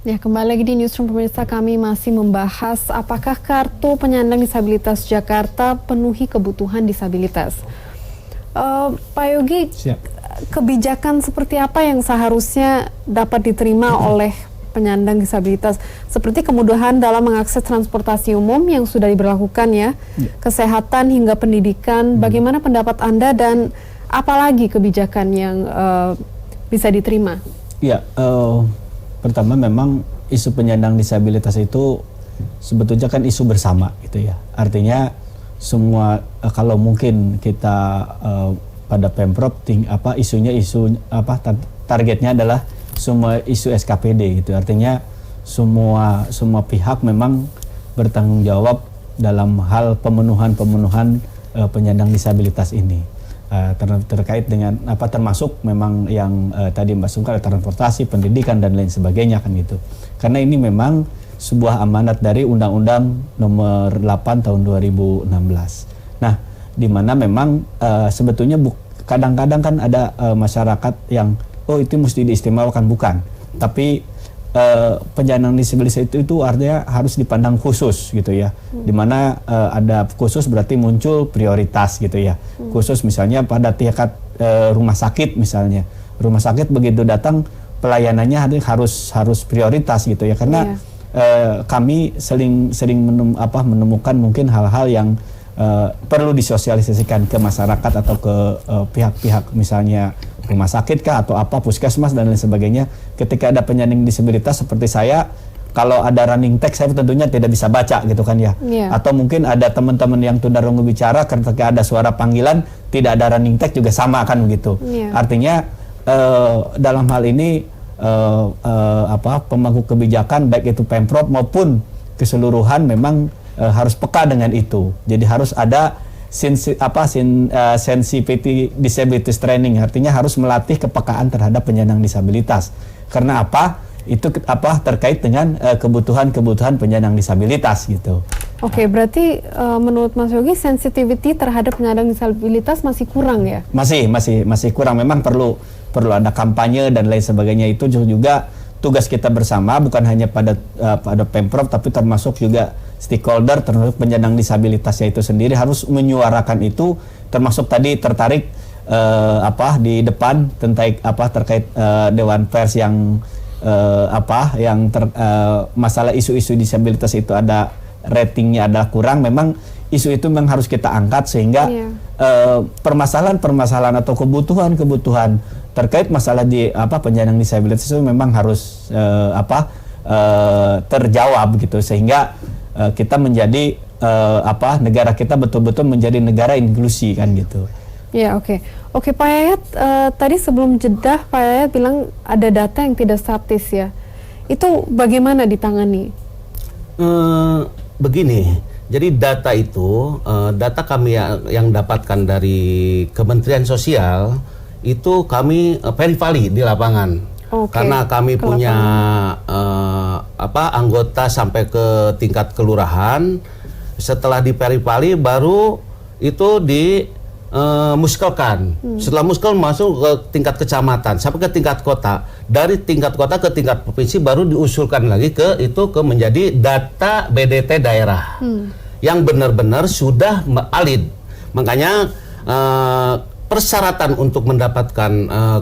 Ya, kembali lagi di Newsroom pemirsa, kami masih membahas apakah kartu penyandang disabilitas Jakarta penuhi kebutuhan disabilitas. Pak Yogi, kebijakan seperti apa yang seharusnya dapat diterima oleh penyandang disabilitas? Seperti kemudahan dalam mengakses transportasi umum yang sudah diberlakukan ya, kesehatan hingga pendidikan. Bagaimana pendapat Anda dan apalagi kebijakan yang bisa diterima? Ya, pertama memang isu penyandang disabilitas itu sebetulnya kan isu bersama gitu ya. Artinya semua kalau mungkin kita pada Pemprov targetnya adalah semua isu SKPD gitu. Artinya semua pihak memang bertanggung jawab dalam hal pemenuhan penyandang disabilitas ini. Terkait dengan termasuk memang yang tadi Mbak Sungkar, transportasi, pendidikan dan lain sebagainya kan gitu. Karena ini memang sebuah amanat dari Undang-Undang Nomor 8 Tahun 2016. Nah, di mana memang sebetulnya kadang-kadang kan ada masyarakat yang itu mesti diistimewakan, bukan. Tapi penyandang disabilitas itu artinya harus dipandang khusus gitu ya. Dimana ada khusus berarti muncul prioritas gitu ya. Khusus misalnya pada tingkat rumah sakit misalnya. Rumah sakit begitu datang pelayanannya harus prioritas gitu ya. Karena kami sering menemukan mungkin hal-hal yang perlu disosialisasikan ke masyarakat atau ke pihak-pihak misalnya rumah sakit kah atau puskesmas dan lain sebagainya. Ketika ada penyandang disabilitas seperti saya, kalau ada running text saya tentunya tidak bisa baca gitu kan ya. Atau mungkin ada teman-teman yang tunarungu bicara, ketika ada suara panggilan tidak ada running text juga sama kan begitu. Artinya dalam hal ini pemangku kebijakan baik itu Pemprov maupun keseluruhan memang harus peka dengan itu. Jadi harus ada sensitivity disability training, artinya harus melatih kepekaan terhadap penyandang disabilitas. Karena terkait dengan kebutuhan penyandang disabilitas gitu. Oke, berarti menurut Mas Yogi sensitivity terhadap penyandang disabilitas masih kurang ya? Masih kurang. Memang perlu ada kampanye dan lain sebagainya. Itu juga tugas kita bersama, bukan hanya pada Pemprov tapi termasuk juga stakeholder termasuk penyandang disabilitasnya itu sendiri harus menyuarakan itu, termasuk tadi tertarik di depan terkait Dewan Pers yang masalah isu-isu disabilitas itu ada ratingnya ada kurang. Memang isu itu memang harus kita angkat sehingga permasalahan atau kebutuhan terkait masalah di penyandang disabilitas itu memang harus terjawab gitu, sehingga kita menjadi negara kita betul-betul menjadi negara inklusi kan gitu. Ya, oke Pak Yayat, tadi sebelum jeda Pak Yayat bilang ada data yang tidak statis ya. Itu bagaimana ditangani? Begini, jadi data itu data kami yang dapatkan dari Kementerian Sosial itu kami verify di lapangan. Karena kami punya anggota sampai ke tingkat kelurahan. Setelah diverify baru itu dimuskelkan. Setelah muskel masuk ke tingkat kecamatan sampai ke tingkat kota. Dari tingkat kota ke tingkat provinsi baru diusulkan lagi ke menjadi data BDT daerah yang benar-benar sudah valid. Makanya persyaratan untuk mendapatkan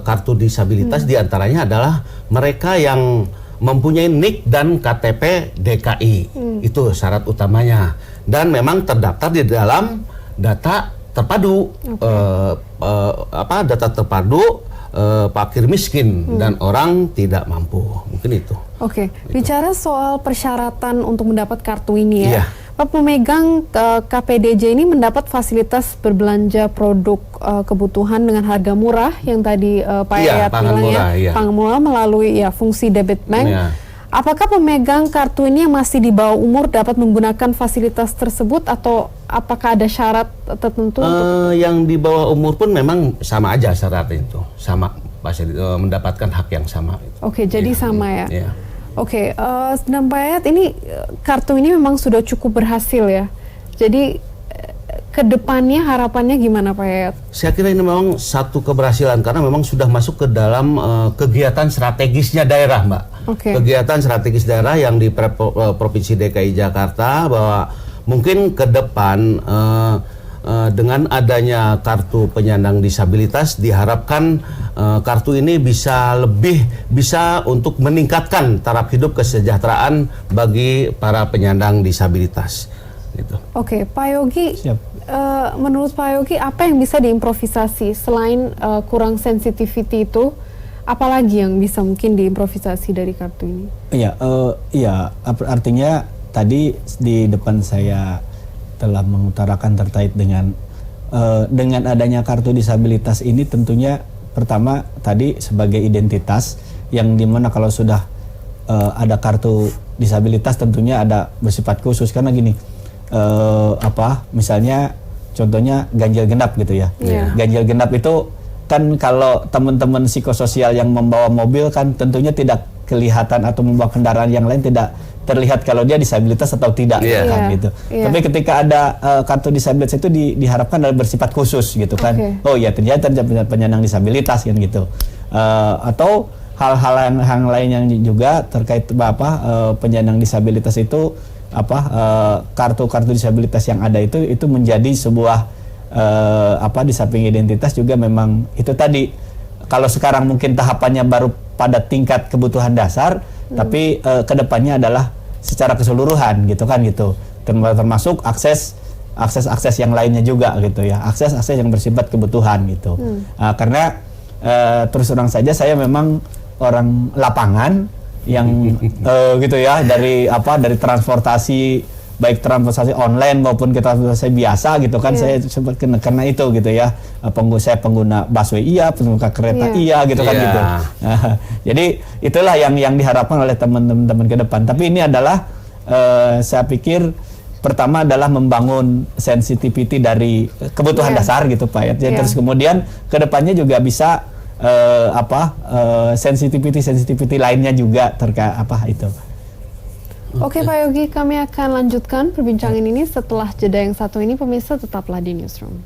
kartu disabilitas diantaranya adalah mereka yang mempunyai NIK dan KTP DKI. Itu syarat utamanya. Dan memang terdaftar di dalam data terpadu. Data terpadu fakir miskin dan orang tidak mampu. Mungkin itu. Bicara soal persyaratan untuk mendapat kartu ini ya. Pemegang KPDJ ini mendapat fasilitas berbelanja produk kebutuhan dengan harga murah yang tadi Pak Yayat bilang pangan murah melalui fungsi debit bank. Apakah pemegang kartu ini yang masih di bawah umur dapat menggunakan fasilitas tersebut atau apakah ada syarat tertentu? Yang di bawah umur pun memang sama aja syaratnya itu, sama mendapatkan hak yang sama. Jadi sama ya. Dan Pak Yayat, ini kartu ini memang sudah cukup berhasil ya. Jadi kedepannya harapannya gimana Pak Yayat? Saya kira ini memang satu keberhasilan karena memang sudah masuk ke dalam kegiatan strategisnya daerah, Mbak. Kegiatan strategis daerah yang di Provinsi DKI Jakarta, bahwa mungkin ke depan dengan adanya kartu penyandang disabilitas diharapkan kartu ini bisa untuk meningkatkan taraf hidup kesejahteraan bagi para penyandang disabilitas. Gitu. Oke, Pak Yogi, menurut Pak Yogi apa yang bisa diimprovisasi selain kurang sensitivity itu? Apalagi yang bisa mungkin diimprovisasi dari kartu ini? Iya, artinya tadi di depan saya telah mengutarakan terkait dengan adanya kartu disabilitas ini, tentunya pertama tadi sebagai identitas yang dimana kalau sudah ada kartu disabilitas tentunya ada bersifat khusus, karena gini, misalnya contohnya ganjil genap gitu ya. Ganjil genap itu kan kalau teman-teman psikososial yang membawa mobil kan tentunya tidak kelihatan, atau membawa kendaraan yang lain tidak terlihat kalau dia disabilitas atau tidak kan gitu. Tapi ketika ada kartu disabilitas itu diharapkan bersifat khusus gitu kan. Oh ya, ternyata penyandang disabilitas kan gitu. Atau hal-hal yang lain yang juga terkait penyandang disabilitas itu kartu-kartu disabilitas yang ada itu menjadi sebuah di samping identitas juga memang itu tadi, kalau sekarang mungkin tahapannya baru pada tingkat kebutuhan dasar, tapi kedepannya adalah secara keseluruhan gitu kan gitu, termasuk akses yang lainnya juga gitu ya, akses yang bersifat kebutuhan gitu. Karena terus terang saja saya memang orang lapangan yang gitu ya, dari transportasi, baik transportasi online maupun transportasi biasa gitu kan. Saya sempat karena itu gitu ya, saya pengguna busway pengguna kereta gitu kan gitu. Jadi itulah yang diharapkan oleh teman-teman ke depan. Tapi ini adalah saya pikir pertama adalah membangun sensitivity dari kebutuhan dasar gitu Pak ya. Terus kemudian ke depannya juga bisa sensitivity lainnya juga terkait itu. Oke Pak Yogi, kami akan lanjutkan perbincangan ini setelah jeda yang satu ini. Pemirsa tetaplah di Newsroom.